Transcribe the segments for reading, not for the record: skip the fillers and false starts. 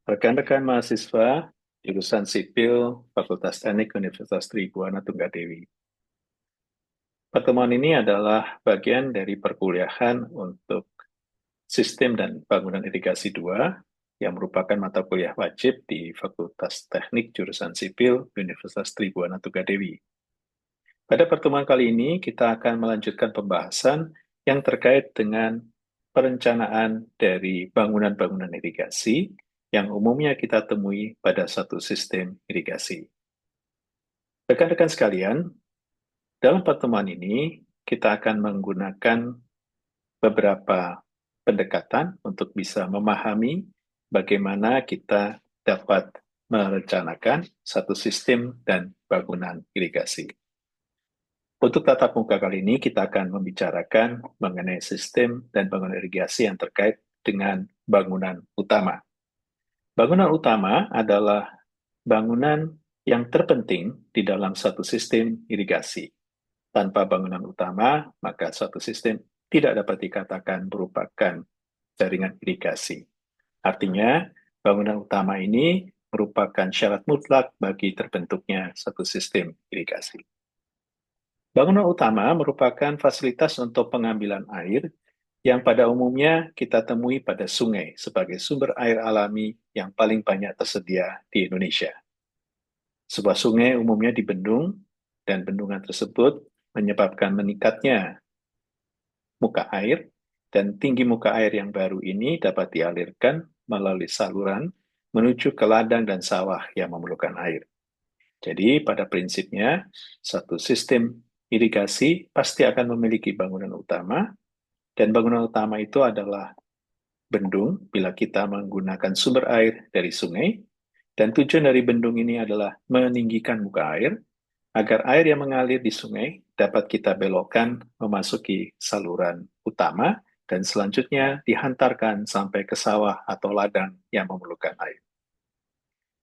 Rekan-rekan mahasiswa jurusan Sipil Fakultas Teknik Universitas Tribhuwana Tunggadewi. Pertemuan ini adalah bagian dari perkuliahan untuk Sistem dan Bangunan Irigasi 2 yang merupakan mata kuliah wajib di Fakultas Teknik Jurusan Sipil Universitas Tribhuwana Tunggadewi. Pada pertemuan kali ini kita akan melanjutkan pembahasan yang terkait dengan perencanaan dari bangunan-bangunan irigasi yang umumnya kita temui pada satu sistem irigasi. Rekan-rekan sekalian, dalam pertemuan ini kita akan menggunakan beberapa pendekatan untuk bisa memahami bagaimana kita dapat merencanakan satu sistem dan bangunan irigasi. Untuk tatap muka kali ini, kita akan membicarakan mengenai sistem dan bangunan irigasi yang terkait dengan bangunan utama. Bangunan utama adalah bangunan yang terpenting di dalam satu sistem irigasi. Tanpa bangunan utama, maka suatu sistem tidak dapat dikatakan merupakan jaringan irigasi. Artinya, bangunan utama ini merupakan syarat mutlak bagi terbentuknya satu sistem irigasi. Bangunan utama merupakan fasilitas untuk pengambilan air yang pada umumnya kita temui pada sungai sebagai sumber air alami yang paling banyak tersedia di Indonesia. Sebuah sungai umumnya dibendung, dan bendungan tersebut menyebabkan meningkatnya muka air, dan tinggi muka air yang baru ini dapat dialirkan melalui saluran menuju ke ladang dan sawah yang memerlukan air. Jadi pada prinsipnya, satu sistem irigasi pasti akan memiliki bangunan utama, dan bangunan utama itu adalah bendung bila kita menggunakan sumber air dari sungai, dan tujuan dari bendung ini adalah meninggikan muka air, agar air yang mengalir di sungai dapat kita belokkan memasuki saluran utama, dan selanjutnya dihantarkan sampai ke sawah atau ladang yang memerlukan air.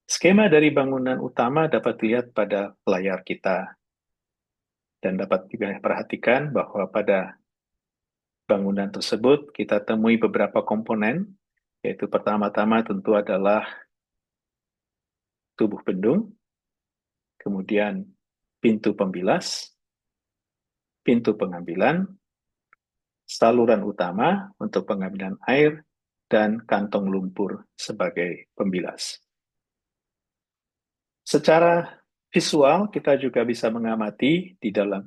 Skema dari bangunan utama dapat dilihat pada layar kita, dan dapat diperhatikan bahwa pada bangunan tersebut kita temui beberapa komponen, yaitu pertama-tama tentu adalah tubuh bendung, kemudian pintu pembilas, pintu pengambilan, saluran utama untuk pengambilan air, dan kantong lumpur sebagai pembilas. Secara visual, kita juga bisa mengamati di dalam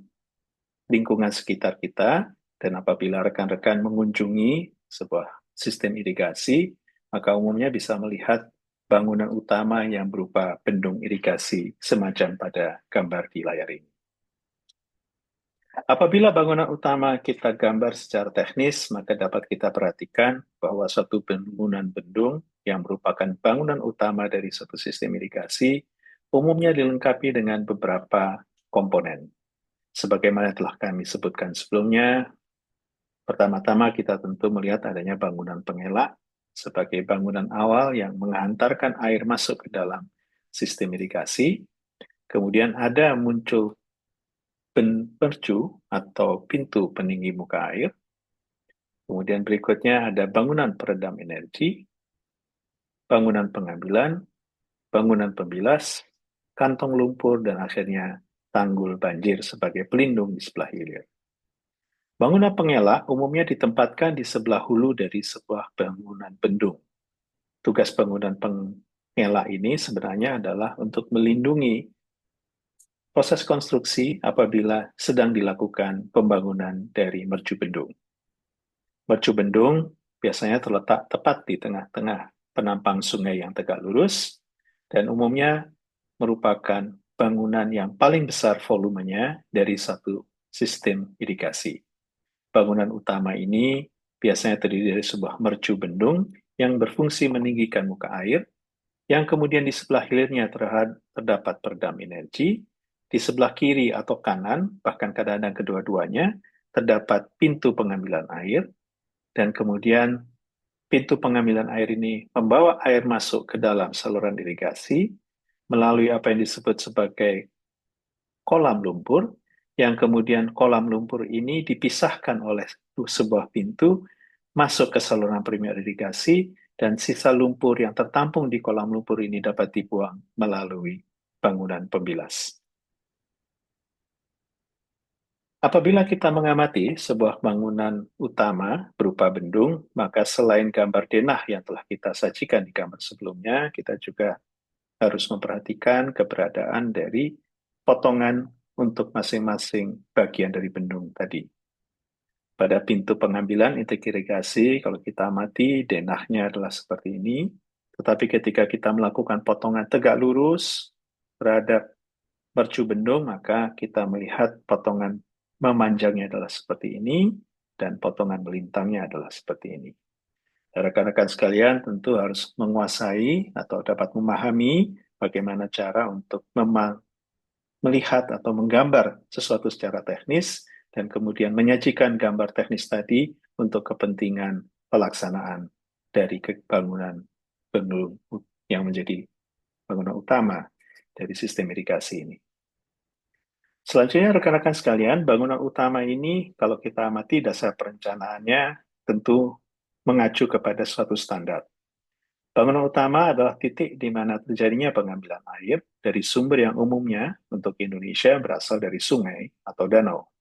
lingkungan sekitar kita, dan apabila rekan-rekan mengunjungi sebuah sistem irigasi, maka umumnya bisa melihat bangunan utama yang berupa bendung irigasi semacam pada gambar di layar ini. Apabila bangunan utama kita gambar secara teknis, maka dapat kita perhatikan bahwa suatu bangunan bendung yang merupakan bangunan utama dari suatu sistem irigasi umumnya dilengkapi dengan beberapa komponen. Sebagaimana telah kami sebutkan sebelumnya, pertama-tama kita tentu melihat adanya bangunan pengelak sebagai bangunan awal yang menghantarkan air masuk ke dalam sistem irigasi. Kemudian ada muncul mercu atau pintu peninggi muka air. Kemudian berikutnya ada bangunan peredam energi, bangunan pengambilan, bangunan pembilas, kantong lumpur, dan akhirnya tanggul banjir sebagai pelindung di sebelah hilir. Bangunan pengelak umumnya ditempatkan di sebelah hulu dari sebuah bangunan bendung. Tugas bangunan pengelak ini sebenarnya adalah untuk melindungi proses konstruksi apabila sedang dilakukan pembangunan dari mercu bendung. Mercu bendung biasanya terletak tepat di tengah-tengah penampang sungai yang tegak lurus, dan umumnya merupakan bangunan yang paling besar volumenya dari satu sistem irigasi. Bangunan utama ini biasanya terdiri dari sebuah mercu bendung yang berfungsi meninggikan muka air, yang kemudian di sebelah hilirnya terdapat peredam energi, di sebelah kiri atau kanan, bahkan kadang-kadang kedua-duanya, terdapat pintu pengambilan air, dan kemudian pintu pengambilan air ini membawa air masuk ke dalam saluran irigasi melalui apa yang disebut sebagai kolam lumpur, yang kemudian kolam lumpur ini dipisahkan oleh sebuah pintu masuk ke saluran primer irigasi, dan sisa lumpur yang tertampung di kolam lumpur ini dapat dibuang melalui bangunan pembilas. Apabila kita mengamati sebuah bangunan utama berupa bendung, maka selain gambar denah yang telah kita sajikan di gambar sebelumnya, kita juga harus memperhatikan keberadaan dari potongan untuk masing-masing bagian dari bendung tadi. Pada pintu pengambilan intake irigasi, kalau kita amati, denahnya adalah seperti ini. Tetapi ketika kita melakukan potongan tegak lurus terhadap mercu bendung, maka kita melihat potongan memanjangnya adalah seperti ini, dan potongan melintangnya adalah seperti ini. Rekan-rekan sekalian tentu harus menguasai atau dapat memahami bagaimana cara untuk melihat atau menggambar sesuatu secara teknis dan kemudian menyajikan gambar teknis tadi untuk kepentingan pelaksanaan dari bangunan bendung yang menjadi bangunan utama dari sistem irigasi ini. Selanjutnya rekan-rekan sekalian, bangunan utama ini kalau kita amati dasar perencanaannya tentu mengacu kepada suatu standar. Bangunan utama adalah titik di mana terjadinya pengambilan air dari sumber yang umumnya untuk Indonesia berasal dari sungai atau danau.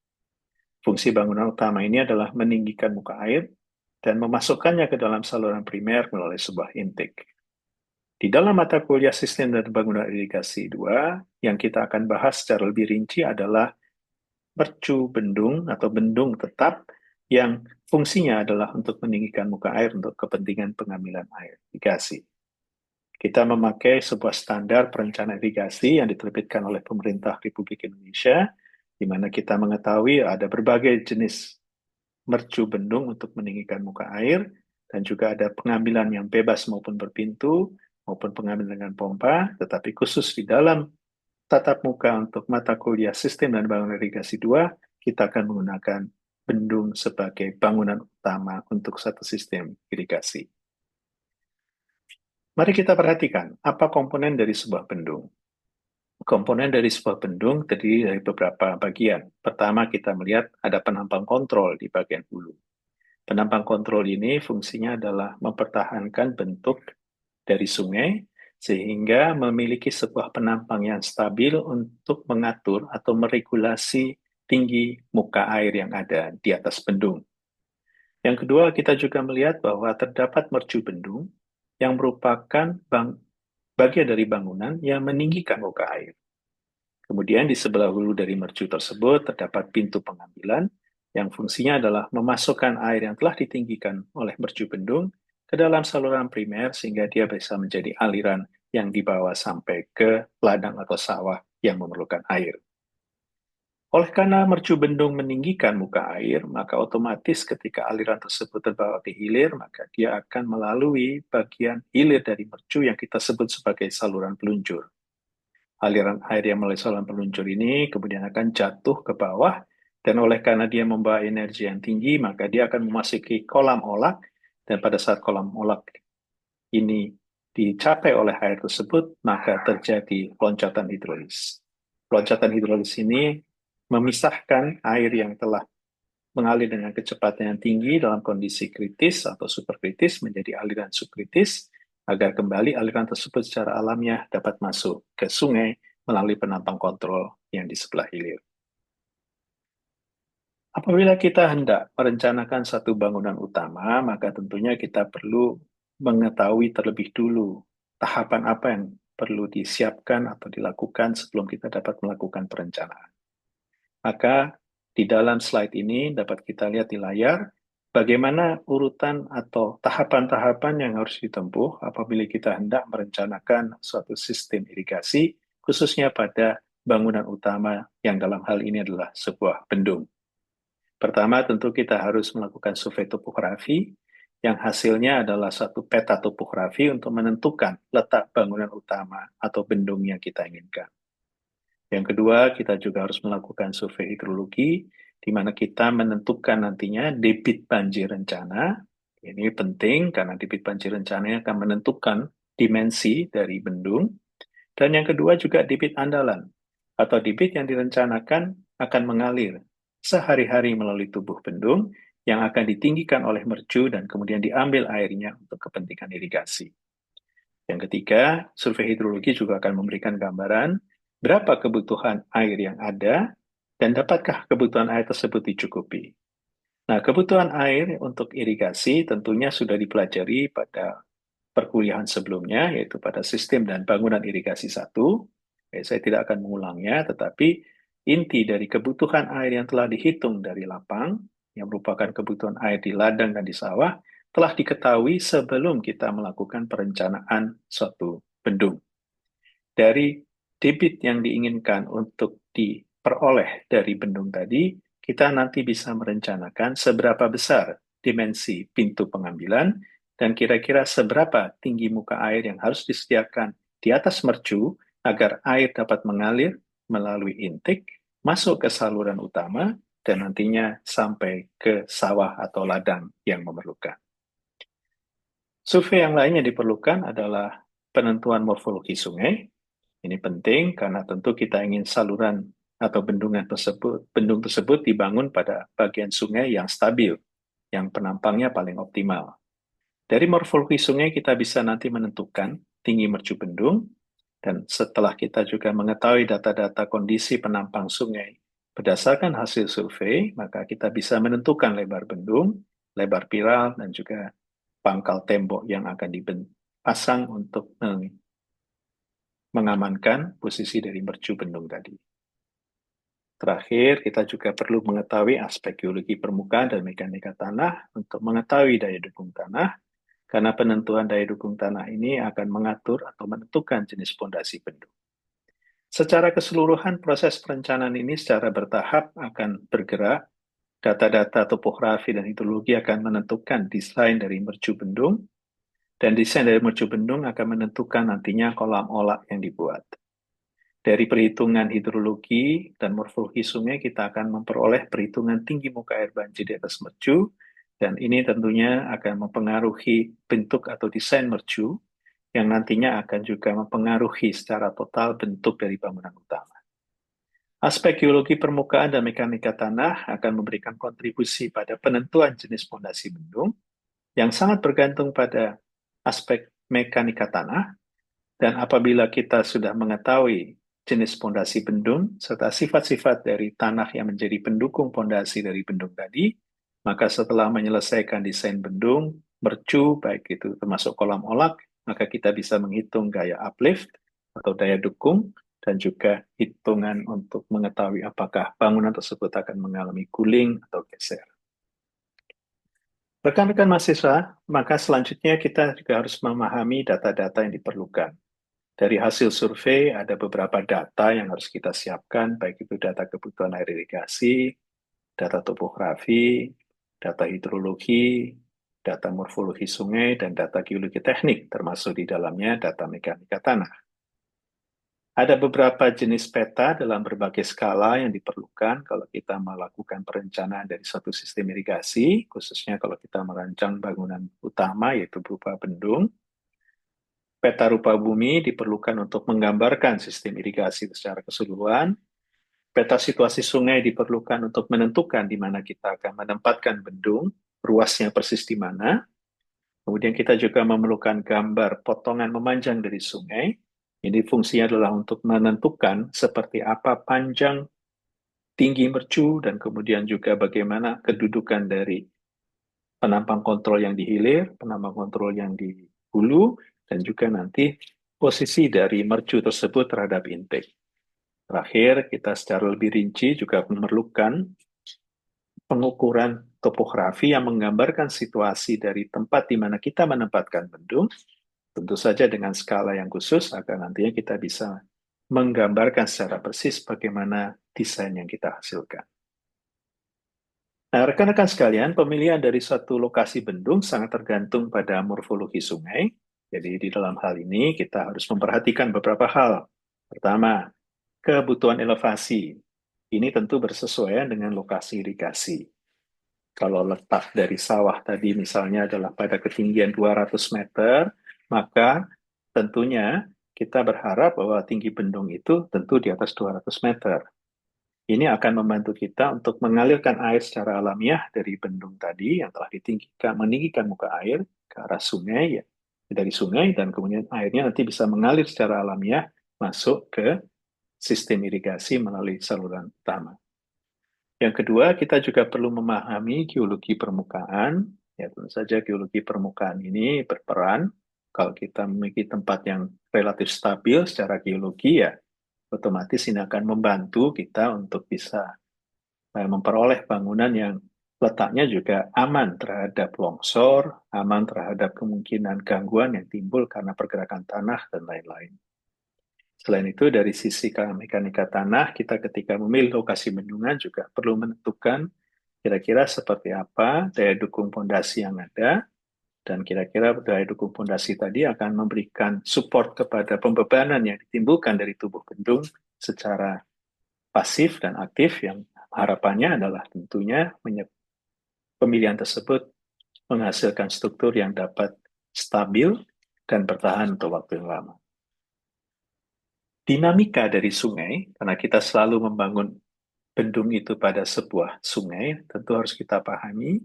Fungsi bangunan utama ini adalah meninggikan muka air dan memasukkannya ke dalam saluran primer melalui sebuah intake. Di dalam mata kuliah Sistem dan Bangunan Irigasi 2, yang kita akan bahas secara lebih rinci adalah mercu bendung atau bendung tetap yang fungsinya adalah untuk meninggikan muka air untuk kepentingan pengambilan air irigasi. Kita memakai sebuah standar perencanaan irigasi yang diterbitkan oleh pemerintah Republik Indonesia, di mana kita mengetahui ada berbagai jenis mercu bendung untuk meninggikan muka air, dan juga ada pengambilan yang bebas maupun berpintu, maupun pengambilan dengan pompa, tetapi khusus di dalam tatap muka untuk mata kuliah Sistem dan Bangunan Irigasi 2, kita akan menggunakan bendung sebagai bangunan utama untuk satu sistem irigasi. Mari kita perhatikan apa komponen dari sebuah bendung. Komponen dari sebuah bendung terdiri dari beberapa bagian. Pertama, kita melihat ada penampang kontrol di bagian hulu. Penampang kontrol ini fungsinya adalah mempertahankan bentuk dari sungai sehingga memiliki sebuah penampang yang stabil untuk mengatur atau meregulasi tinggi muka air yang ada di atas bendung. Yang kedua, kita juga melihat bahwa terdapat mercu bendung yang merupakan bagian dari bangunan yang meninggikan muka air. Kemudian di sebelah hulu dari mercu tersebut terdapat pintu pengambilan yang fungsinya adalah memasukkan air yang telah ditinggikan oleh mercu bendung ke dalam saluran primer sehingga dia bisa menjadi aliran yang dibawa sampai ke ladang atau sawah yang memerlukan air. Oleh karena mercu bendung meninggikan muka air, maka otomatis ketika aliran tersebut terbawa ke hilir, maka dia akan melalui bagian hilir dari mercu yang kita sebut sebagai saluran peluncur. Aliran air yang melalui saluran peluncur ini kemudian akan jatuh ke bawah, dan oleh karena dia membawa energi yang tinggi, maka dia akan memasuki kolam olak, dan pada saat kolam olak ini dicapai oleh air tersebut, maka terjadi loncatan hidrolis. Loncatan hidrolis ini memisahkan air yang telah mengalir dengan kecepatan yang tinggi dalam kondisi kritis atau superkritis menjadi aliran subkritis, agar kembali aliran tersebut secara alamiah dapat masuk ke sungai melalui penampang kontrol yang di sebelah hilir. Apabila kita hendak merencanakan satu bangunan utama, maka tentunya kita perlu mengetahui terlebih dulu tahapan apa yang perlu disiapkan atau dilakukan sebelum kita dapat melakukan perencanaan. Maka di dalam slide ini dapat kita lihat di layar bagaimana urutan atau tahapan-tahapan yang harus ditempuh apabila kita hendak merencanakan suatu sistem irigasi, khususnya pada bangunan utama yang dalam hal ini adalah sebuah bendung. Pertama, tentu kita harus melakukan survei topografi, yang hasilnya adalah satu peta topografi untuk menentukan letak bangunan utama atau bendung yang kita inginkan. Yang kedua, kita juga harus melakukan survei hidrologi, di mana kita menentukan nantinya debit banjir rencana. Ini penting karena debit banjir rencana akan menentukan dimensi dari bendung. Dan yang kedua juga debit andalan, atau debit yang direncanakan akan mengalir sehari-hari melalui tubuh bendung, yang akan ditinggikan oleh mercu dan kemudian diambil airnya untuk kepentingan irigasi. Yang ketiga, survei hidrologi juga akan memberikan gambaran berapa kebutuhan air yang ada dan dapatkah kebutuhan air tersebut dicukupi. Nah, kebutuhan air untuk irigasi tentunya sudah dipelajari pada perkuliahan sebelumnya, yaitu pada sistem dan bangunan irigasi 1. Saya tidak akan mengulangnya, tetapi inti dari kebutuhan air yang telah dihitung dari lapang, yang merupakan kebutuhan air di ladang dan di sawah, telah diketahui sebelum kita melakukan perencanaan suatu bendung. Dari debit yang diinginkan untuk diperoleh dari bendung tadi, kita nanti bisa merencanakan seberapa besar dimensi pintu pengambilan dan kira-kira seberapa tinggi muka air yang harus disediakan di atas mercu agar air dapat mengalir melalui intake, masuk ke saluran utama, dan nantinya sampai ke sawah atau ladang yang memerlukan. Survei yang lain yang diperlukan adalah penentuan morfologi sungai. Ini penting karena tentu kita ingin saluran atau bendung tersebut dibangun pada bagian sungai yang stabil, yang penampangnya paling optimal. Dari morfologi sungai kita bisa nanti menentukan tinggi mercu bendung, dan setelah kita juga mengetahui data-data kondisi penampang sungai berdasarkan hasil survei, maka kita bisa menentukan lebar bendung, lebar piral, dan juga pangkal tembok yang akan dipasang untuk mengamankan posisi dari mercu bendung tadi. Terakhir, kita juga perlu mengetahui aspek geologi permukaan dan mekanika tanah untuk mengetahui daya dukung tanah, karena penentuan daya dukung tanah ini akan mengatur atau menentukan jenis pondasi bendung. Secara keseluruhan, proses perencanaan ini secara bertahap akan bergerak. Data-data topografi dan hidrologi akan menentukan desain dari mercu bendung, dan desain dari mercu bendung akan menentukan nantinya kolam olah yang dibuat. Dari perhitungan hidrologi dan morfologi sungai, kita akan memperoleh perhitungan tinggi muka air banjir di atas mercu, dan ini tentunya akan mempengaruhi bentuk atau desain mercu, yang nantinya akan juga mempengaruhi secara total bentuk dari bangunan utama. Aspek geologi permukaan dan mekanika tanah akan memberikan kontribusi pada penentuan jenis pondasi bendung, yang sangat bergantung pada aspek mekanika tanah, dan apabila kita sudah mengetahui jenis pondasi bendung serta sifat-sifat dari tanah yang menjadi pendukung pondasi dari bendung tadi, maka setelah menyelesaikan desain bendung, mercu, baik itu termasuk kolam olak, maka kita bisa menghitung gaya uplift atau daya dukung, dan juga hitungan untuk mengetahui apakah bangunan tersebut akan mengalami cooling atau geser. Rekan-rekan mahasiswa, maka selanjutnya kita juga harus memahami data-data yang diperlukan. Dari hasil survei, ada beberapa data yang harus kita siapkan, baik itu data kebutuhan air irigasi, data topografi, data hidrologi, data morfologi sungai, dan data geologi teknik, termasuk di dalamnya data mekanika tanah. Ada beberapa jenis peta dalam berbagai skala yang diperlukan kalau kita melakukan perencanaan dari suatu sistem irigasi, khususnya kalau kita merancang bangunan utama, yaitu berupa bendung. Peta rupa bumi diperlukan untuk menggambarkan sistem irigasi secara keseluruhan. Peta situasi sungai diperlukan untuk menentukan di mana kita akan menempatkan bendung, ruasnya persis di mana. Kemudian kita juga memerlukan gambar potongan memanjang dari sungai. Ini fungsinya adalah untuk menentukan seperti apa panjang tinggi mercu dan kemudian juga bagaimana kedudukan dari penampang kontrol yang di hilir, penampang kontrol yang di hulu, dan juga nanti posisi dari mercu tersebut terhadap intake. Terakhir, kita secara lebih rinci juga memerlukan pengukuran topografi yang menggambarkan situasi dari tempat di mana kita menempatkan bendung, tentu saja dengan skala yang khusus agar nantinya kita bisa menggambarkan secara persis bagaimana desain yang kita hasilkan. Nah, rekan-rekan sekalian, pemilihan dari suatu lokasi bendung sangat tergantung pada morfologi sungai. Jadi di dalam hal ini kita harus memperhatikan beberapa hal. Pertama, kebutuhan elevasi. Ini tentu bersesuaian dengan lokasi irigasi. Kalau letak dari sawah tadi misalnya adalah pada ketinggian 200 meter, maka tentunya kita berharap bahwa tinggi bendung itu tentu di atas 200 meter. Ini akan membantu kita untuk mengalirkan air secara alamiah dari bendung tadi yang telah ditinggikan, meninggikan muka air ke arah sungai, ya, dari sungai, dan kemudian airnya nanti bisa mengalir secara alamiah masuk ke sistem irigasi melalui saluran utama. Yang kedua, kita juga perlu memahami geologi permukaan. Ya, tentu saja geologi permukaan ini berperan. Kalau kita memiliki tempat yang relatif stabil secara geologi, ya, otomatis ini akan membantu kita untuk bisa memperoleh bangunan yang letaknya juga aman terhadap longsor, aman terhadap kemungkinan gangguan yang timbul karena pergerakan tanah, dan lain-lain. Selain itu, dari sisi mekanika tanah, kita ketika memilih lokasi bendungan juga perlu menentukan kira-kira seperti apa daya dukung fondasi yang ada, dan kira-kira daya dukung fondasi tadi akan memberikan support kepada pembebanan yang ditimbulkan dari tubuh bendung secara pasif dan aktif, yang harapannya adalah tentunya pemilihan tersebut menghasilkan struktur yang dapat stabil dan bertahan untuk waktu yang lama. Dinamika dari sungai, karena kita selalu membangun bendung itu pada sebuah sungai, tentu harus kita pahami,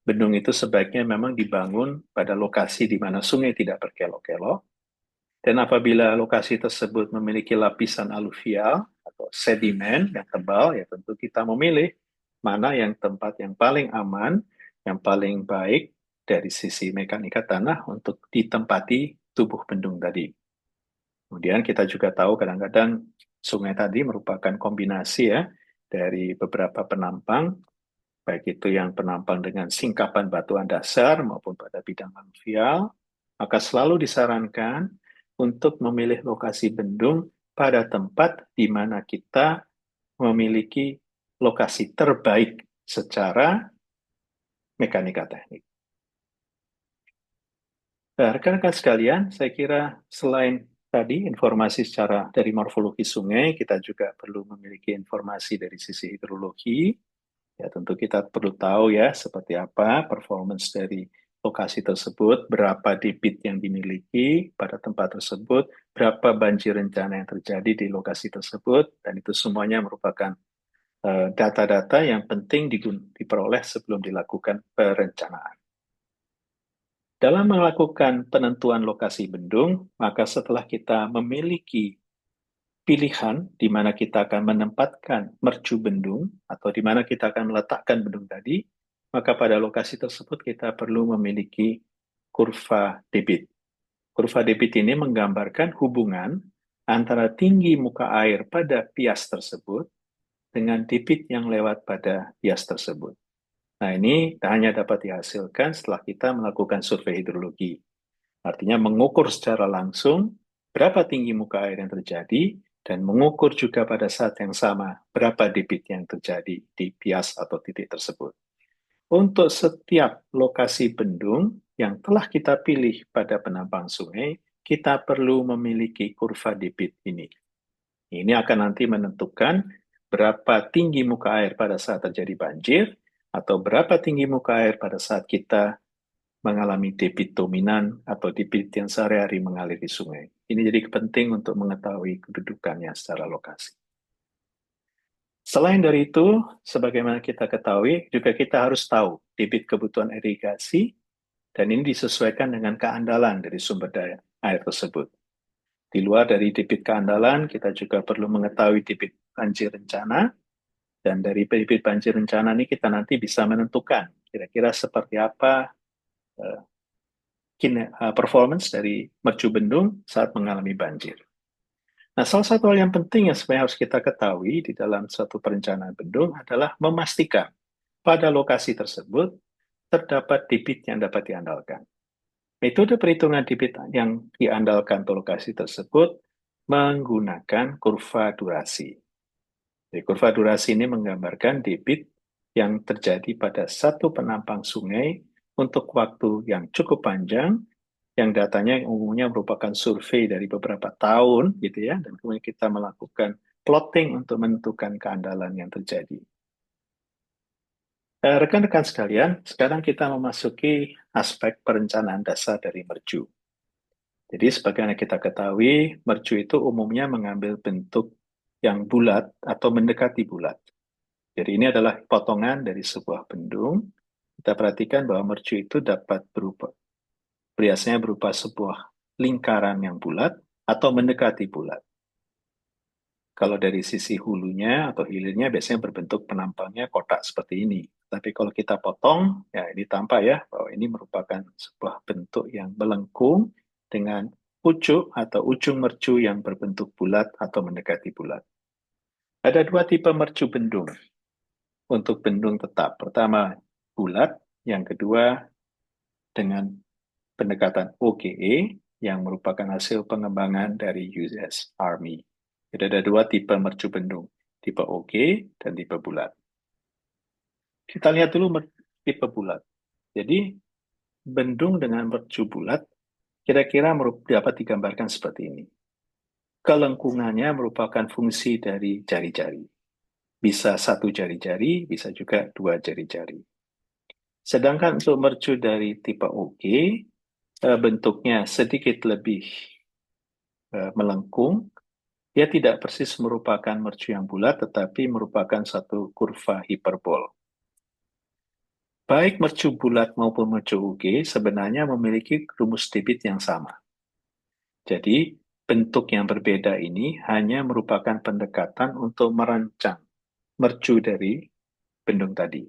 bendung itu sebaiknya memang dibangun pada lokasi di mana sungai tidak berkelok-kelok, dan apabila lokasi tersebut memiliki lapisan aluvial atau sedimen yang tebal, ya tentu kita memilih mana yang tempat yang paling aman, yang paling baik dari sisi mekanika tanah untuk ditempati tubuh bendung tadi. Kemudian kita juga tahu kadang-kadang sungai tadi merupakan kombinasi, ya, dari beberapa penampang, baik itu yang penampang dengan singkapan batuan dasar maupun pada bidang aluvial, maka selalu disarankan untuk memilih lokasi bendung pada tempat di mana kita memiliki lokasi terbaik secara mekanika teknik. Nah, rekan-rekan sekalian, saya kira selain tadi informasi secara dari morfologi sungai, kita juga perlu memiliki informasi dari sisi hidrologi. Ya, tentu kita perlu tahu, ya, seperti apa performance dari lokasi tersebut, berapa debit yang dimiliki pada tempat tersebut, berapa banjir rencana yang terjadi di lokasi tersebut, dan itu semuanya merupakan data-data yang penting diperoleh sebelum dilakukan perencanaan. Dalam melakukan penentuan lokasi bendung, maka setelah kita memiliki pilihan di mana kita akan menempatkan mercu bendung atau di mana kita akan meletakkan bendung tadi, maka pada lokasi tersebut kita perlu memiliki kurva debit. Kurva debit ini menggambarkan hubungan antara tinggi muka air pada pias tersebut dengan debit yang lewat pada pias tersebut. Nah, ini hanya dapat dihasilkan setelah kita melakukan survei hidrologi. Artinya mengukur secara langsung berapa tinggi muka air yang terjadi dan mengukur juga pada saat yang sama berapa debit yang terjadi di pias atau titik tersebut. Untuk setiap lokasi bendung yang telah kita pilih pada penampang sungai, kita perlu memiliki kurva debit ini. Ini akan nanti menentukan berapa tinggi muka air pada saat terjadi banjir, atau berapa tinggi muka air pada saat kita mengalami debit dominan atau debit yang sehari-hari mengalir di sungai. Ini jadi penting untuk mengetahui kedudukannya secara lokasi. Selain dari itu, sebagaimana kita ketahui, juga kita harus tahu debit kebutuhan irigasi, dan ini disesuaikan dengan keandalan dari sumber daya air tersebut. Di luar dari debit keandalan, kita juga perlu mengetahui debit banjir rencana, dan dari debit banjir rencana ini kita nanti bisa menentukan kira-kira seperti apa performance dari mercu bendung saat mengalami banjir. Nah, salah satu hal yang penting yang sebenarnya harus kita ketahui di dalam suatu perencanaan bendung adalah memastikan pada lokasi tersebut terdapat debit yang dapat diandalkan. Metode perhitungan debit yang diandalkan untuk lokasi tersebut menggunakan kurva durasi. Jadi, kurva durasi ini menggambarkan debit yang terjadi pada satu penampang sungai untuk waktu yang cukup panjang, yang datanya yang umumnya merupakan survei dari beberapa tahun, gitu ya, dan kemudian kita melakukan plotting untuk menentukan keandalan yang terjadi. Rekan-rekan sekalian, sekarang kita memasuki aspek perencanaan dasar dari mercu. Jadi, sebagaimana kita ketahui, mercu itu umumnya mengambil bentuk yang bulat atau mendekati bulat. Jadi ini adalah potongan dari sebuah bendung. Kita perhatikan bahwa mercu itu dapat berupa, biasanya berupa sebuah lingkaran yang bulat atau mendekati bulat. Kalau dari sisi hulunya atau hilirnya biasanya berbentuk penampangnya kotak seperti ini. Tapi kalau kita potong, ya ini tampak ya bahwa ini merupakan sebuah bentuk yang melengkung dengan pucuk atau ujung mercu yang berbentuk bulat atau mendekati bulat. Ada dua tipe mercu bendung untuk bendung tetap. Pertama, bulat. Yang kedua, dengan pendekatan OGE yang merupakan hasil pengembangan dari US Army. Jadi ada dua tipe mercu bendung, tipe OG dan tipe bulat. Kita lihat dulu tipe bulat. Jadi bendung dengan mercu bulat kira-kira dapat digambarkan seperti ini. Kelengkungannya merupakan fungsi dari jari-jari. Bisa satu jari-jari, bisa juga dua jari-jari. Sedangkan untuk mercu dari tipe OG, bentuknya sedikit lebih melengkung. Dia tidak persis merupakan mercu yang bulat, tetapi merupakan satu kurva hiperbol. Baik mercu bulat maupun mercu UG sebenarnya memiliki rumus debit yang sama. Jadi, bentuk yang berbeda ini hanya merupakan pendekatan untuk merancang mercu dari bendung tadi.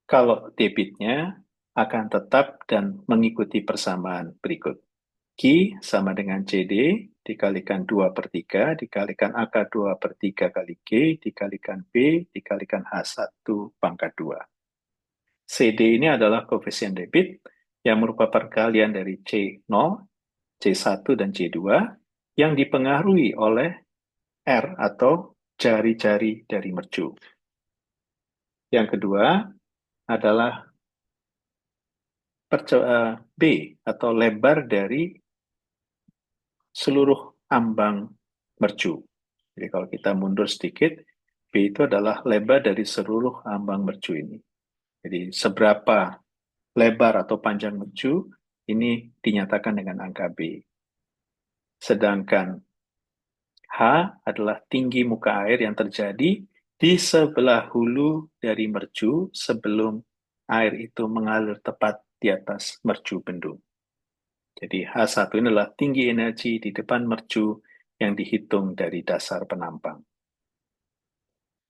Kalau debitnya akan tetap dan mengikuti persamaan berikut. Q sama dengan CD dikalikan 2 per 3 dikalikan AK 2 per 3 kali G dikalikan B dikalikan H1 pangkat 2. CD ini adalah koefisien debit yang merupakan perkalian dari C0, C1, dan C2 yang dipengaruhi oleh R atau jari-jari dari mercu. Yang kedua adalah B atau lebar dari seluruh ambang mercu. Jadi kalau kita mundur sedikit, B itu adalah lebar dari seluruh ambang mercu ini. Jadi seberapa lebar atau panjang mercu, ini dinyatakan dengan angka B. Sedangkan H adalah tinggi muka air yang terjadi di sebelah hulu dari mercu sebelum air itu mengalir tepat di atas mercu bendung. Jadi H1 ini adalah tinggi energi di depan mercu yang dihitung dari dasar penampang.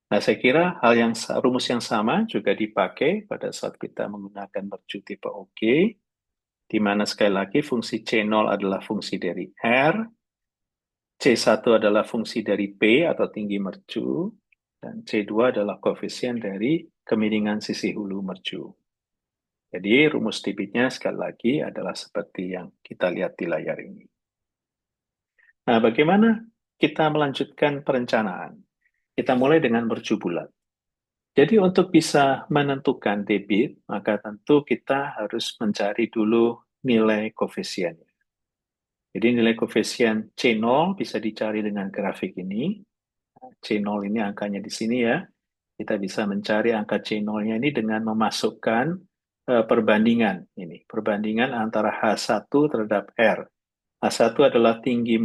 Nah, saya kira rumus yang sama juga dipakai pada saat kita menggunakan mercu tipe OG, di mana sekali lagi fungsi C0 adalah fungsi dari R, C1 adalah fungsi dari P atau tinggi mercu, dan C2 adalah koefisien dari kemiringan sisi hulu mercu. Jadi rumus debitnya sekali lagi adalah seperti yang kita lihat di layar ini. Nah, bagaimana kita melanjutkan perencanaan? Kita mulai dengan mercu bulat. Jadi untuk bisa menentukan debit, maka tentu kita harus mencari dulu nilai koefisiennya. Jadi nilai koefisien C0 bisa dicari dengan grafik ini. C0 ini angkanya di sini ya. Kita bisa mencari angka C0-nya ini dengan memasukkan perbandingan ini. Perbandingan antara H1 terhadap R. H1 adalah tinggi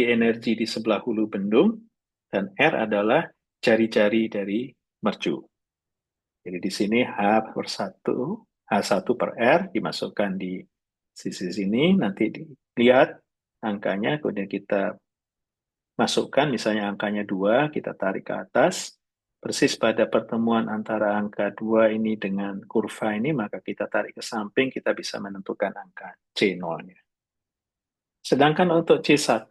energi di sebelah hulu bendung, dan R adalah jari-jari dari mercu. Jadi di sini H1 per R dimasukkan di sisi sini, nanti dilihat angkanya, kemudian kita masukkan, misalnya angkanya 2, kita tarik ke atas, persis pada pertemuan antara angka 2 ini dengan kurva ini, maka kita tarik ke samping, kita bisa menentukan angka C0-nya. Sedangkan untuk C1,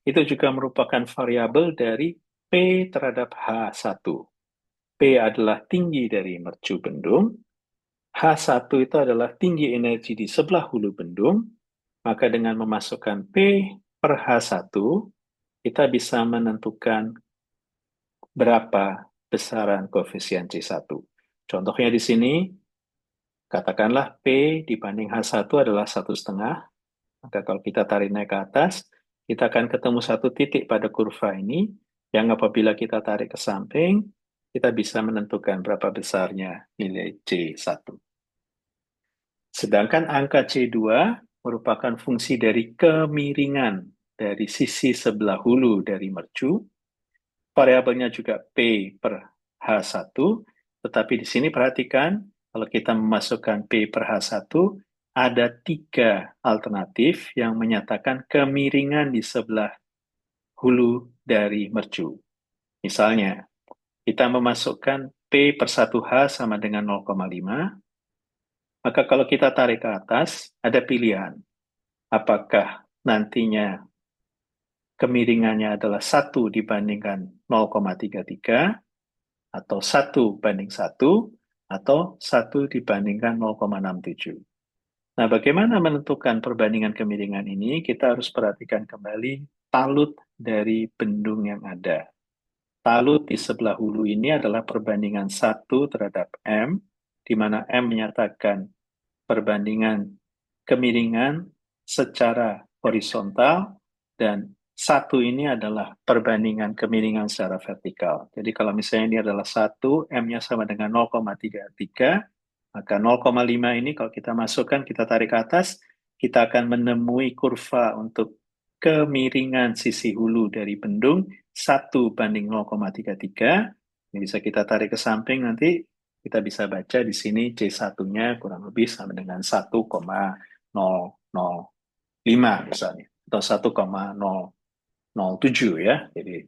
itu juga merupakan variabel dari P terhadap H1. P adalah tinggi dari mercu bendung, H1 itu adalah tinggi energi di sebelah hulu bendung, maka dengan memasukkan P per H1, kita bisa menentukan berapa besaran koefisien C1. Contohnya di sini, katakanlah P dibanding H1 adalah 1,5, maka kalau kita tarik naik ke atas, kita akan ketemu satu titik pada kurva ini, yang apabila kita tarik ke samping, kita bisa menentukan berapa besarnya nilai C1. Sedangkan angka C2 merupakan fungsi dari kemiringan dari sisi sebelah hulu dari mercu, variabelnya juga P per H1, tetapi di sini perhatikan, kalau kita memasukkan P per H1, ada 3 alternatif yang menyatakan kemiringan di sebelah hulu dari mercu. Misalnya, kita memasukkan P per 1H sama dengan 0,5, maka kalau kita tarik ke atas, ada pilihan. Apakah nantinya kemiringannya adalah 1 dibandingkan 0,33, atau 1:1, atau 1 dibandingkan 0,67. Nah, bagaimana menentukan perbandingan kemiringan ini? Kita harus perhatikan kembali talut dari bendung yang ada. Talut di sebelah hulu ini adalah perbandingan 1 terhadap M, di mana M menyatakan perbandingan kemiringan secara horizontal, dan 1 ini adalah perbandingan kemiringan secara vertikal. Jadi kalau misalnya ini adalah 1, M-nya sama dengan 0,33, maka 0,5 ini kalau kita masukkan, kita tarik ke atas, kita akan menemui kurva untuk kemiringan sisi hulu dari bendung 1:0,33. Ini bisa kita tarik ke samping, nanti kita bisa baca di sini C1-nya kurang lebih sama dengan 1,005 misalnya, atau 1,007 ya. Jadi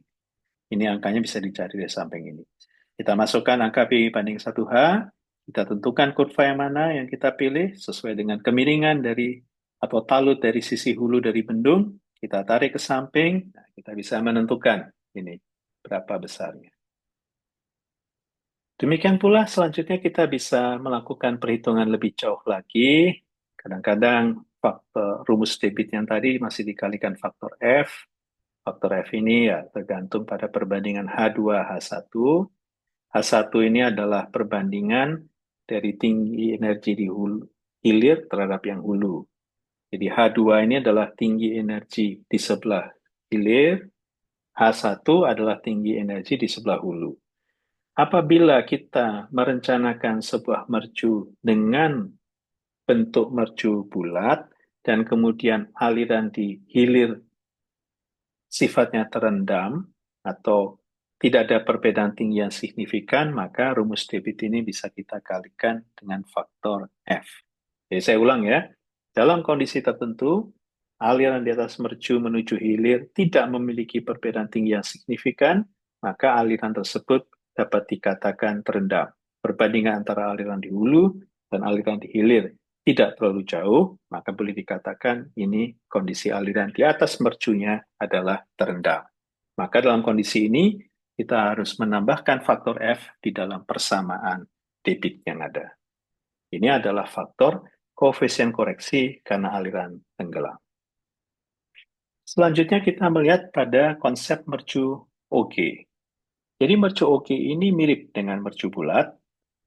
ini angkanya bisa dicari di samping ini. Kita masukkan angka P banding 1H, kita tentukan kurva yang mana yang kita pilih sesuai dengan kemiringan dari atau talut dari sisi hulu dari bendung, kita tarik ke samping, nah, kita bisa menentukan ini berapa besarnya. Demikian pula selanjutnya kita bisa melakukan perhitungan lebih jauh lagi. Kadang-kadang faktor rumus debit yang tadi masih dikalikan faktor F. Faktor F ini ya tergantung pada perbandingan H2, H1. H1 ini adalah perbandingan dari tinggi energi di hulu, hilir terhadap yang hulu. Jadi H2 ini adalah tinggi energi di sebelah hilir, H1 adalah tinggi energi di sebelah hulu. Apabila kita merencanakan sebuah mercu dengan bentuk mercu bulat dan kemudian aliran di hilir sifatnya terendam atau tidak ada perbedaan tinggi yang signifikan, maka rumus debit ini bisa kita kalikan dengan faktor F. Jadi saya ulang ya, dalam kondisi tertentu, aliran di atas mercu menuju hilir tidak memiliki perbedaan tinggi yang signifikan, maka aliran tersebut dapat dikatakan terendam. Perbandingan antara aliran di hulu dan aliran di hilir tidak terlalu jauh, maka boleh dikatakan ini kondisi aliran di atas mercunya adalah terendam. Maka dalam kondisi ini, kita harus menambahkan faktor F di dalam persamaan debit yang ada. Ini adalah faktor koefisien koreksi karena aliran tenggelam. Selanjutnya kita melihat pada konsep mercu OG. Jadi mercu OG ini mirip dengan mercu bulat,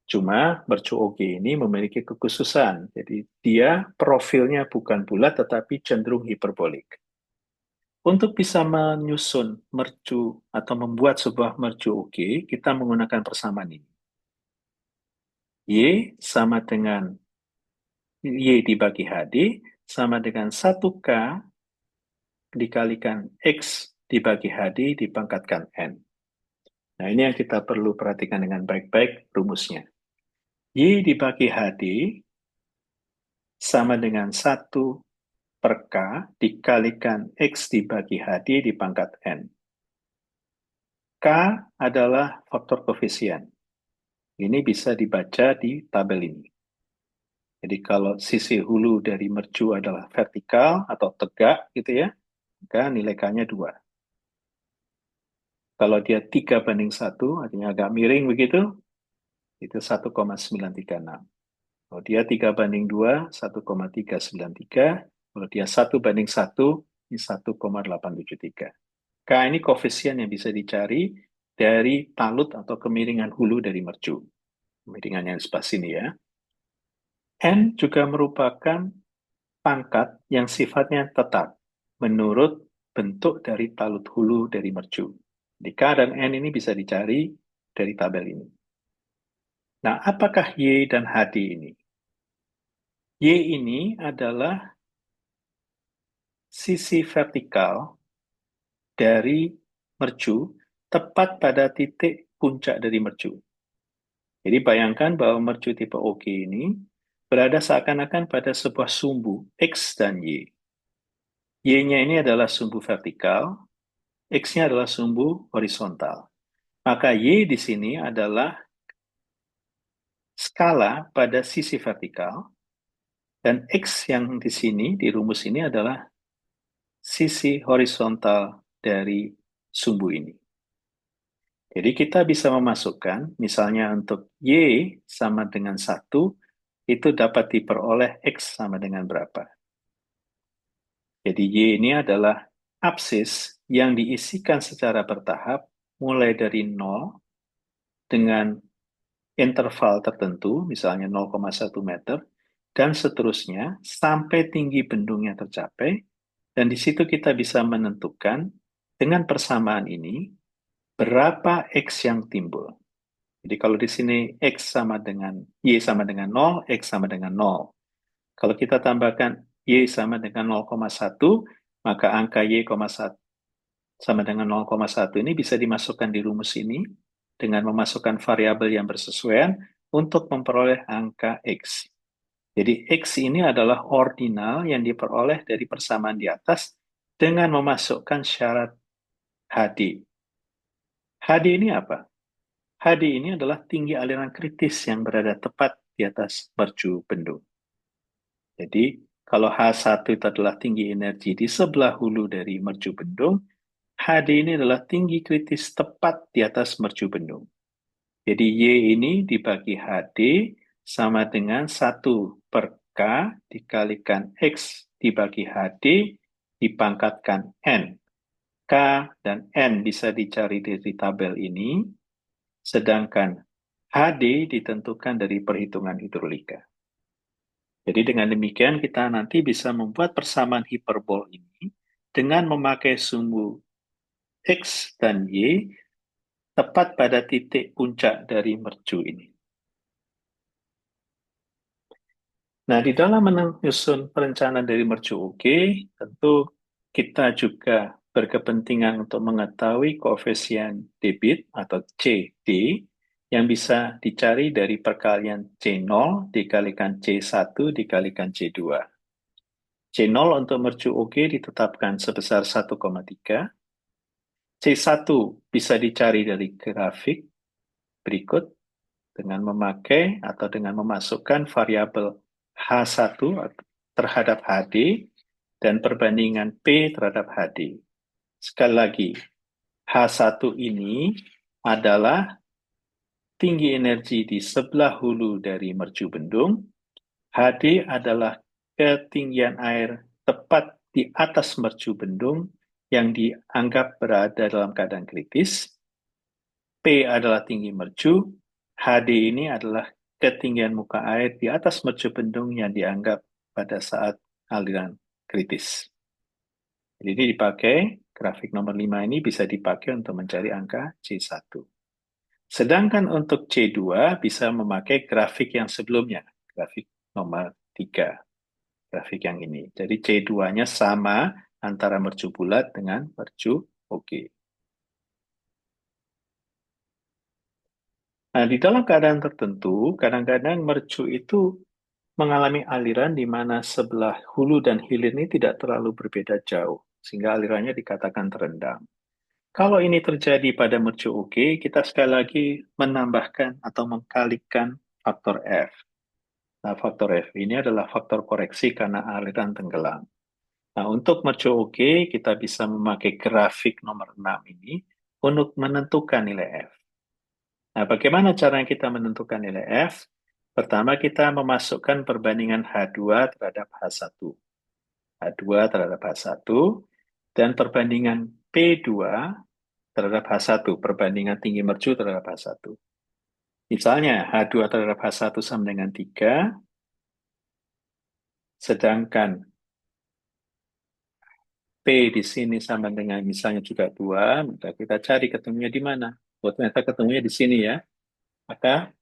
cuma mercu OG ini memiliki kekhususan. Jadi dia profilnya bukan bulat tetapi cenderung hiperbolik. Untuk bisa menyusun mercu atau membuat sebuah mercu OG, kita menggunakan persamaan ini. Y sama dengan Y dibagi HD sama dengan 1K dikalikan X dibagi HD dipangkatkan N. Nah, ini yang kita perlu perhatikan dengan baik-baik rumusnya. Y dibagi HD sama dengan 1 per K dikalikan X dibagi HD dipangkat N. K adalah faktor koefisien. Ini bisa dibaca di tabel ini. Jadi kalau sisi hulu dari mercu adalah vertikal atau tegak gitu ya, maka nilai K-nya 2. Kalau dia 3:1, artinya agak miring begitu, itu 1,936. Kalau dia 3:2, 1,393. Kalau dia 1:1, ini 1,873. K ini koefisien yang bisa dicari dari talut atau kemiringan hulu dari mercu. Kemiringan yang di sebelah sini ya. N juga merupakan pangkat yang sifatnya tetap menurut bentuk dari talut hulu dari mercu. Di K dan N ini bisa dicari dari tabel ini. Nah, apakah Y dan HD ini? Y ini adalah sisi vertikal dari mercu tepat pada titik puncak dari mercu. Jadi bayangkan bahwa mercu tipe OK ini berada seakan-akan pada sebuah sumbu X dan Y. Y-nya ini adalah sumbu vertikal, X-nya adalah sumbu horizontal. Maka Y di sini adalah skala pada sisi vertikal, dan X yang di sini, di rumus ini adalah sisi horizontal dari sumbu ini. Jadi kita bisa memasukkan, misalnya untuk Y sama dengan 1, itu dapat diperoleh X sama dengan berapa. Jadi Y ini adalah absis yang diisikan secara bertahap, mulai dari 0 dengan interval tertentu, misalnya 0,1 meter, dan seterusnya, sampai tinggi bendungnya tercapai, dan di situ kita bisa menentukan, dengan persamaan ini, berapa X yang timbul. Jadi kalau di sini X sama dengan Y sama dengan 0, X sama dengan 0. Kalau kita tambahkan Y sama dengan 0,1, maka angka Y, sama dengan 0,1 ini bisa dimasukkan di rumus ini dengan memasukkan variabel yang bersesuaian untuk memperoleh angka X. Jadi X ini adalah ordinal yang diperoleh dari persamaan di atas dengan memasukkan syarat HD. HD ini apa? HD ini adalah tinggi aliran kritis yang berada tepat di atas mercu bendung. Jadi, kalau H1 itu adalah tinggi energi di sebelah hulu dari mercu bendung, HD ini adalah tinggi kritis tepat di atas mercu bendung. Jadi Y ini dibagi HD sama dengan 1 per K dikalikan X dibagi HD dipangkatkan N. K dan N bisa dicari dari tabel ini, sedangkan HD ditentukan dari perhitungan hidrolika. Jadi dengan demikian kita nanti bisa membuat persamaan hiperbol ini dengan memakai sumbu X dan Y tepat pada titik puncak dari mercu ini. Nah, di dalam menyusun perencanaan dari mercu OK, tentu kita juga berkepentingan untuk mengetahui koefisien debit atau CD yang bisa dicari dari perkalian C0 dikalikan C1 dikalikan C2. C0 untuk mercu OK ditetapkan sebesar 1,3. C1 bisa dicari dari grafik berikut dengan memakai atau dengan memasukkan variabel H1 terhadap HD dan perbandingan P terhadap HD. Sekali lagi, H1 ini adalah tinggi energi di sebelah hulu dari mercu bendung. HD adalah ketinggian air tepat di atas mercu bendung yang dianggap berada dalam keadaan kritis. P adalah tinggi mercu, HD ini adalah ketinggian muka air di atas mercu bendung yang dianggap pada saat aliran kritis. Jadi ini dipakai, grafik nomor 5 ini bisa dipakai untuk mencari angka C1. Sedangkan untuk C2 bisa memakai grafik yang sebelumnya, grafik nomor 3, grafik yang ini. Jadi C2-nya sama antara mercu bulat dengan mercu OK. Nah, di dalam keadaan tertentu, kadang-kadang mercu itu mengalami aliran di mana sebelah hulu dan hilir ini tidak terlalu berbeda jauh, sehingga alirannya dikatakan terendam. Kalau ini terjadi pada mercu OK, kita sekali lagi menambahkan atau mengkalikan faktor F. Nah, faktor F ini adalah faktor koreksi karena aliran tenggelam. Nah, untuk mercu OK, kita bisa memakai grafik nomor 6 ini untuk menentukan nilai F. Nah, bagaimana cara kita menentukan nilai F? Pertama, kita memasukkan perbandingan H2 terhadap H1. H2 terhadap H1, dan perbandingan P2 terhadap H1, perbandingan tinggi mercu terhadap H1. Misalnya, H2 terhadap H1 sama dengan 3, sedangkan P di sini sama dengan misalnya juga 2, maka kita cari ketemunya di mana. Oh, ternyata ketemunya di sini ya. Maka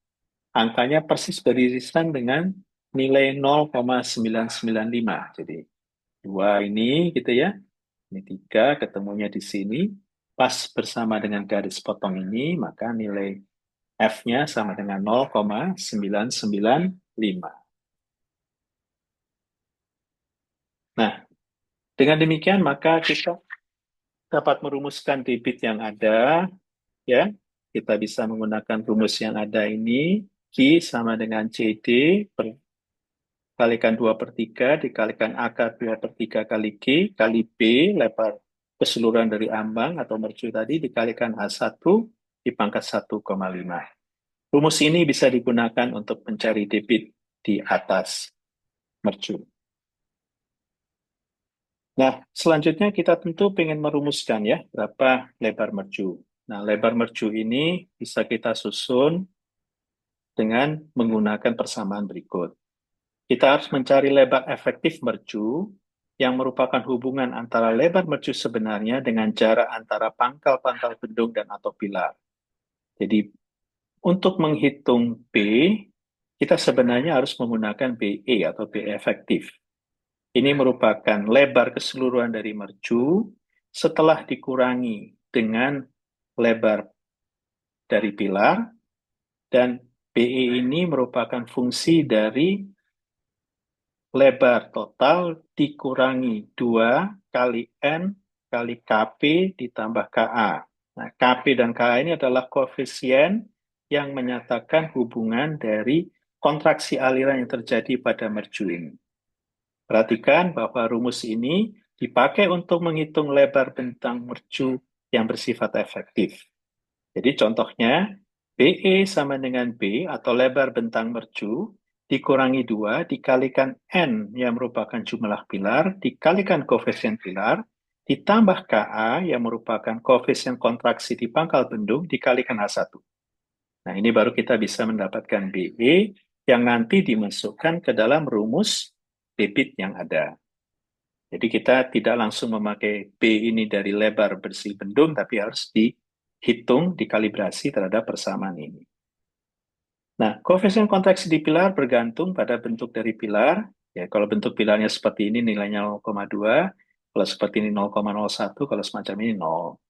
angkanya persis beririsan dengan nilai 0,995. Jadi 2 ini gitu ya. Ini 3 ketemunya di sini. pas bersama dengan garis potong ini, maka nilai F-nya sama dengan 0,995. Nah, dengan demikian maka kita dapat merumuskan debit yang ada, ya. Kita bisa menggunakan rumus yang ada ini, Q sama dengan CD per kalikan 2 per 3 dikalikan akar 2 per 3 kali Q kali B, lebar keseluruhan dari ambang atau mercu tadi, dikalikan H1 dipangkat 1,5. Rumus ini bisa digunakan untuk mencari debit di atas mercu. Nah, selanjutnya kita tentu ingin merumuskan ya, berapa lebar mercu. Nah, lebar mercu ini bisa kita susun dengan menggunakan persamaan berikut. Kita harus mencari lebar efektif mercu yang merupakan hubungan antara lebar mercu sebenarnya dengan jarak antara pangkal-pangkal bendung dan atau pilar. Jadi, untuk menghitung B, kita sebenarnya harus menggunakan BE atau B efektif. Ini merupakan lebar keseluruhan dari mercu setelah dikurangi dengan lebar dari pilar, dan BE ini merupakan fungsi dari lebar total dikurangi 2 kali N kali KP ditambah KA. Nah, KP dan KA ini adalah koefisien yang menyatakan hubungan dari kontraksi aliran yang terjadi pada mercu ini. Perhatikan bahwa rumus ini dipakai untuk menghitung lebar bentang mercu yang bersifat efektif. Jadi contohnya, BE sama dengan B atau lebar bentang mercu dikurangi 2 dikalikan N yang merupakan jumlah pilar dikalikan koefisien pilar ditambah KA yang merupakan koefisien kontraksi di pangkal bendung dikalikan H1. Nah, ini baru kita bisa mendapatkan BE yang nanti dimasukkan ke dalam rumus debit yang ada. Jadi kita tidak langsung memakai B ini dari lebar bersih bendung, tapi harus dihitung, dikalibrasi terhadap persamaan ini. Nah, koefisien kontraksi di pilar bergantung pada bentuk dari pilar. Ya, kalau bentuk pilarnya seperti ini nilainya 0,2, kalau seperti ini 0,01, kalau semacam ini 0.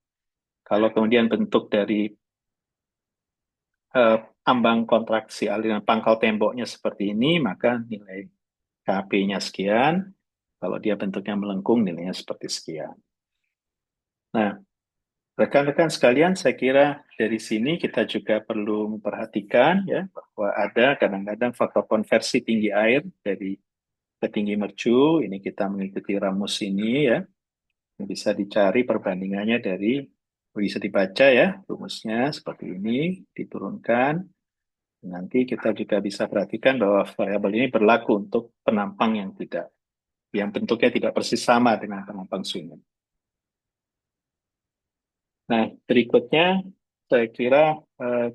Kalau kemudian bentuk dari ambang kontraksi aliran pangkal temboknya seperti ini, maka nilai KP-nya sekian. Kalau dia bentuknya melengkung, nilainya seperti sekian. Nah, rekan-rekan sekalian, saya kira dari sini kita juga perlu memperhatikan ya bahwa ada kadang-kadang faktor konversi tinggi air dari ke tinggi mercu. Ini kita mengikuti rumus ini ya. Bisa dicari perbandingannya dari, bisa dibaca ya rumusnya seperti ini, diturunkan. Nanti kita juga bisa perhatikan bahwa variabel ini berlaku untuk penampang yang bentuknya tidak persis sama dengan penampang swinger. Nah, berikutnya saya kira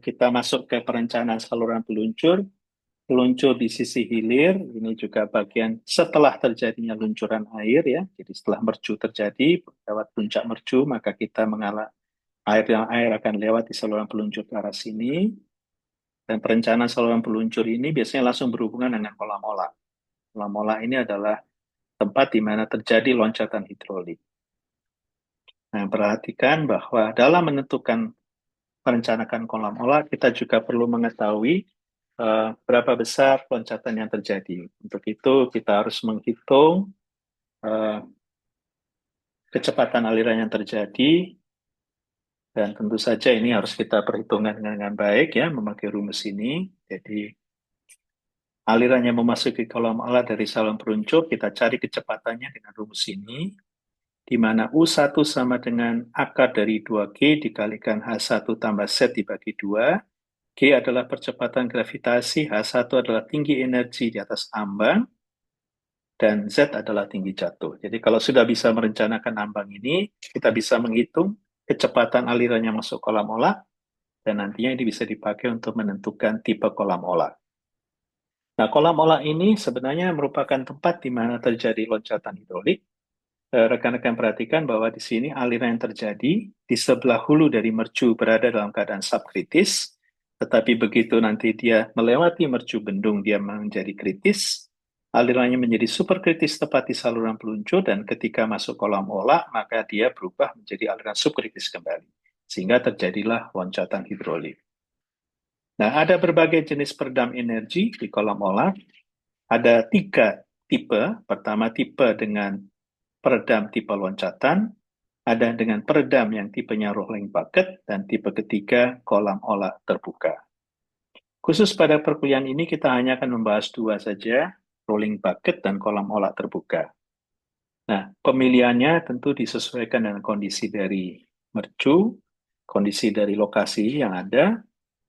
kita masuk ke perencanaan saluran peluncur. Peluncur di sisi hilir, ini juga bagian setelah terjadinya luncuran air ya. Jadi setelah mercu terjadi, lewat puncak mercu, maka kita mengalah air akan lewat di saluran peluncur ke arah sini. Dan perencanaan saluran peluncur ini biasanya langsung berhubungan dengan kolam olah. Kolam olah ini adalah tempat di mana terjadi loncatan hidrolik. Nah, perhatikan bahwa dalam menentukan merencanakan kolam olah, kita juga perlu mengetahui berapa besar loncatan yang terjadi. Untuk itu, kita harus menghitung uh, kecepatan aliran yang terjadi, dan tentu saja ini harus kita perhitungkan dengan baik ya, memakai rumus ini. Jadi, aliran yang memasuki kolam olah dari saluran peluncur, kita cari kecepatannya dengan rumus ini, di mana U1 sama dengan akar dari 2G dikalikan H1 tambah Z dibagi 2. G adalah percepatan gravitasi, H1 adalah tinggi energi di atas ambang, dan Z adalah tinggi jatuh. Jadi kalau sudah bisa merencanakan ambang ini, kita bisa menghitung kecepatan aliran yang masuk kolam olah, dan nantinya ini bisa dipakai untuk menentukan tipe kolam olah. Nah, kolam olah ini sebenarnya merupakan tempat di mana terjadi loncatan hidrolik. Rekan-rekan perhatikan bahwa di sini aliran yang terjadi di sebelah hulu dari mercu berada dalam keadaan subkritis, tetapi begitu nanti dia melewati mercu bendung, dia menjadi kritis. alirannya menjadi superkritis tepat di saluran peluncur, dan ketika masuk kolam olah, maka dia berubah menjadi aliran subkritis kembali. Sehingga terjadilah loncatan hidrolik. Nah, ada berbagai jenis peredam energi di kolam olah. Ada 3 tipe. Pertama, tipe dengan peredam tipe loncatan. Ada dengan peredam yang tipenya rolling bucket. Dan tipe ketiga, kolam olah terbuka. Khusus pada perkuliahan ini kita hanya akan membahas 2 saja, rolling bucket dan kolam olah terbuka. Nah, pemilihannya tentu disesuaikan dengan kondisi dari mercu, kondisi dari lokasi yang ada,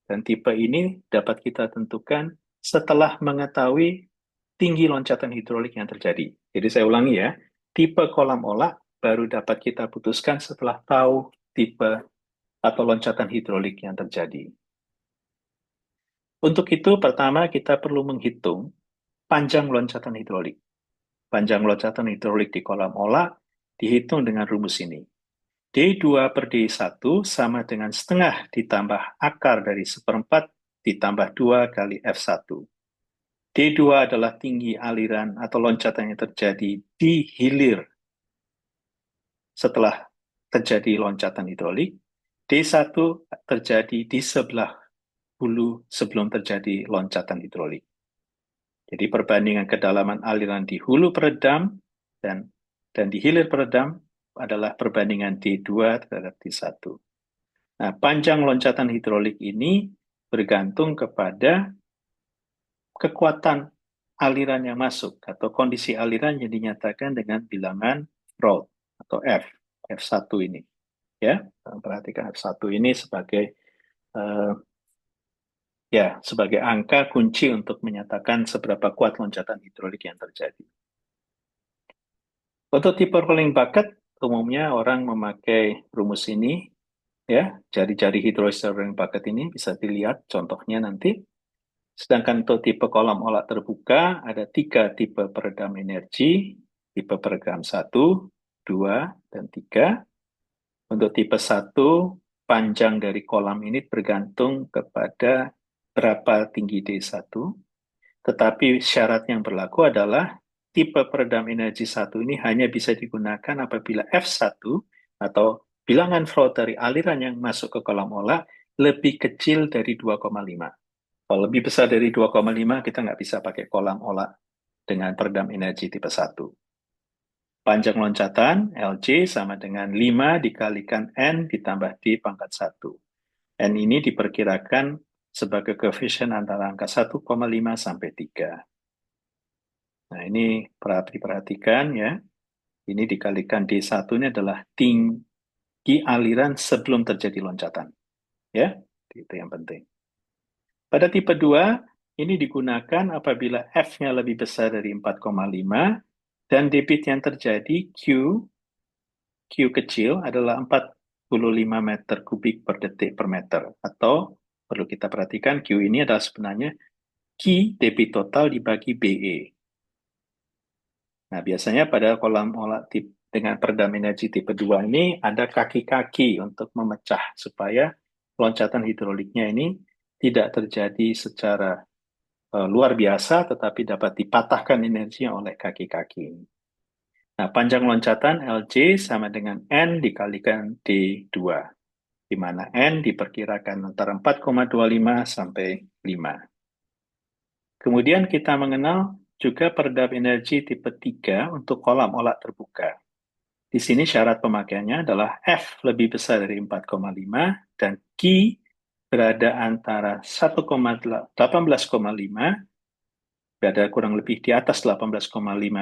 dan tipe ini dapat kita tentukan setelah mengetahui tinggi loncatan hidrolik yang terjadi. Jadi saya ulangi ya, tipe kolam olah baru dapat kita putuskan setelah tahu tipe atau loncatan hidrolik yang terjadi. Untuk itu, pertama kita perlu menghitung panjang loncatan hidrolik. Panjang loncatan hidrolik di kolam olah dihitung dengan rumus ini. D2 per D1 sama dengan setengah ditambah akar dari seperempat ditambah 2 kali F1. D2 adalah tinggi aliran atau loncatan yang terjadi di hilir setelah terjadi loncatan hidrolik. D1 terjadi di sebelah hulu sebelum terjadi loncatan hidrolik. Jadi perbandingan kedalaman aliran di hulu peredam dan di hilir peredam adalah perbandingan D2 terhadap D1. Nah, panjang loncatan hidrolik ini bergantung kepada kekuatan aliran yang masuk atau kondisi aliran yang dinyatakan dengan bilangan Raud atau F1 ini. Ya, perhatikan F1 ini sebagai sebagai angka kunci untuk menyatakan seberapa kuat loncatan hidrolik yang terjadi. Untuk tipe rolling bucket, umumnya orang memakai rumus ini, ya, jari-jari hidrolis rolling bucket ini bisa dilihat contohnya nanti. Sedangkan untuk tipe kolam olah terbuka, ada 3 tipe peredam energi, tipe peredam 1, 2, dan 3. Untuk tipe 1, panjang dari kolam ini bergantung kepada berapa tinggi D1, tetapi syarat yang berlaku adalah tipe peredam energi 1 ini hanya bisa digunakan apabila F1 atau bilangan flow dari aliran yang masuk ke kolam olah lebih kecil dari 2,5. Kalau lebih besar dari 2,5, kita nggak bisa pakai kolam olah dengan peredam energi tipe 1. Panjang loncatan, LC, sama dengan 5 dikalikan N ditambah D pangkat 1. N ini diperkirakan sebagai koefisien antara angka 1,5 sampai 3. Nah, ini diperhatikan ya. Ini dikalikan D1 ini adalah tinggi aliran sebelum terjadi loncatan. Ya, itu yang penting. Pada tipe 2, ini digunakan apabila F-nya lebih besar dari 4,5 dan debit yang terjadi Q kecil adalah 45 meter kubik per detik per meter. Atau perlu kita perhatikan Q ini adalah sebenarnya Q debit total dibagi BE. Nah, biasanya pada kolam olah dengan peredam energi tipe 2 ini ada kaki-kaki untuk memecah supaya loncatan hidroliknya ini tidak terjadi secara luar biasa, tetapi dapat dipatahkan energinya oleh kaki-kaki. Nah, panjang loncatan LC sama dengan N dikalikan D2, di mana N diperkirakan antara 4,25 sampai 5. Kemudian kita mengenal juga peredam energi tipe 3 untuk kolam olah terbuka. Di sini syarat pemakaiannya adalah F lebih besar dari 4,5 dan Q berada antara 18,5, berada kurang lebih di atas 18,5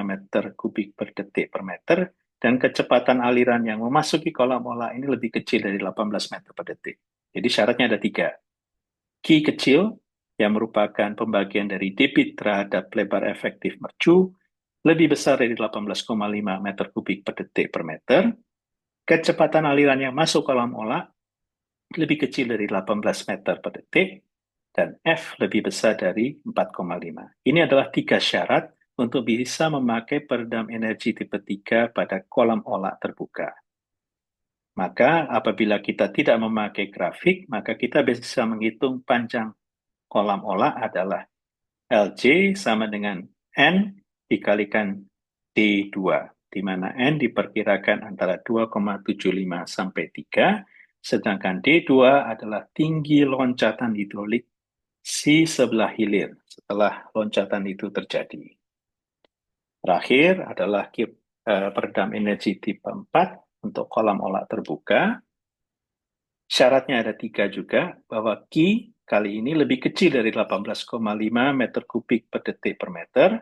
meter kubik per detik per meter, dan kecepatan aliran yang memasuki kolam olah ini lebih kecil dari 18 meter per detik. Jadi syaratnya ada 3. Q kecil, yang merupakan pembagian dari debit terhadap lebar efektif mercu, lebih besar dari 18,5 meter kubik per detik per meter. Kecepatan aliran yang masuk kolam olah lebih kecil dari 18 meter per detik, dan F lebih besar dari 4,5. Ini adalah 3 syarat untuk bisa memakai peredam energi tipe 3 pada kolam olah terbuka. Maka apabila kita tidak memakai grafik, maka kita bisa menghitung panjang kolam olah adalah LC sama dengan N dikalikan D2, di mana N diperkirakan antara 2,75 sampai 3, sedangkan D2 adalah tinggi loncatan hidrolik si sebelah hilir setelah loncatan itu terjadi. Terakhir adalah peredam energi tipe 4 untuk kolam olah terbuka. Syaratnya ada 3 juga, bahwa Q kali ini lebih kecil dari 18,5 meter kubik per detik per meter,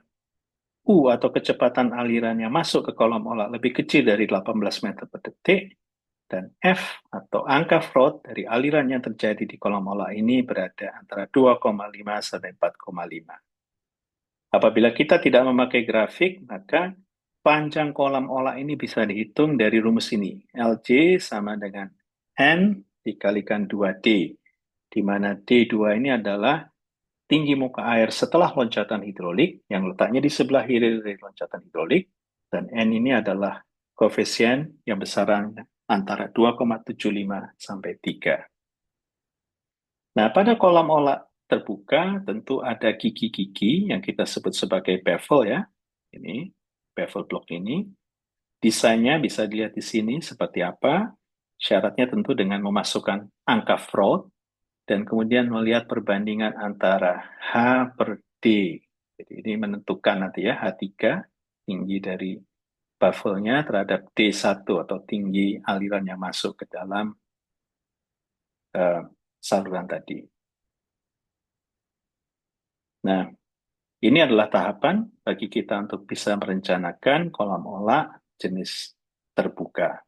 U atau kecepatan aliran yang masuk ke kolam olah lebih kecil dari 18 meter per detik, dan F atau angka float dari aliran yang terjadi di kolam olah ini berada antara 2,5 sampai 4,5. Apabila kita tidak memakai grafik, maka panjang kolam olah ini bisa dihitung dari rumus ini. LJ sama dengan N dikalikan 2D, di mana D2 ini adalah tinggi muka air setelah loncatan hidrolik, yang letaknya di sebelah kiri dari loncatan hidrolik, dan N ini adalah koefisien yang besaran antara 2,75 sampai 3. Nah, pada kolam olah terbuka tentu ada gigi-gigi yang kita sebut sebagai bevel ya. Ini, bevel block ini. Desainnya bisa dilihat di sini seperti apa. Syaratnya tentu dengan memasukkan angka Freud dan kemudian melihat perbandingan antara H per D. Jadi ini menentukan nanti ya H3 tinggi dari baffle-nya terhadap D1 atau tinggi aliran yang masuk ke dalam saluran tadi. Nah, ini adalah tahapan bagi kita untuk bisa merencanakan kolam olah jenis terbuka.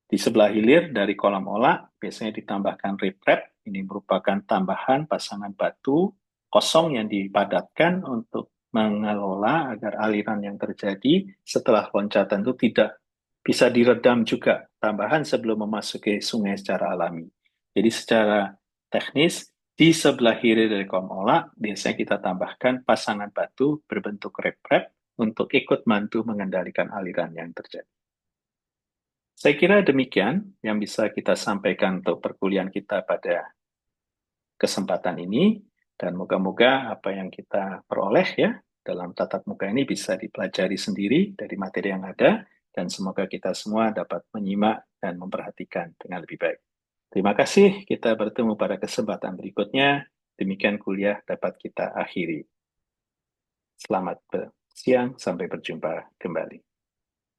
Di sebelah hilir dari kolam olah biasanya ditambahkan riprap. Ini merupakan tambahan pasangan batu kosong yang dipadatkan untuk mengelola agar aliran yang terjadi setelah loncatan itu tidak bisa diredam juga tambahan sebelum memasuki sungai secara alami. Jadi secara teknis di sebelah kiri dari kolam olah biasanya kita tambahkan pasangan batu berbentuk riprap untuk ikut bantu mengendalikan aliran yang terjadi. Saya kira demikian yang bisa kita sampaikan untuk perkuliahan kita pada kesempatan ini, dan moga-moga apa yang kita peroleh ya dalam tatap muka ini bisa dipelajari sendiri dari materi yang ada, dan semoga kita semua dapat menyimak dan memperhatikan dengan lebih baik. Terima kasih, kita bertemu pada kesempatan berikutnya. Demikian kuliah dapat kita akhiri. Selamat siang, sampai berjumpa kembali.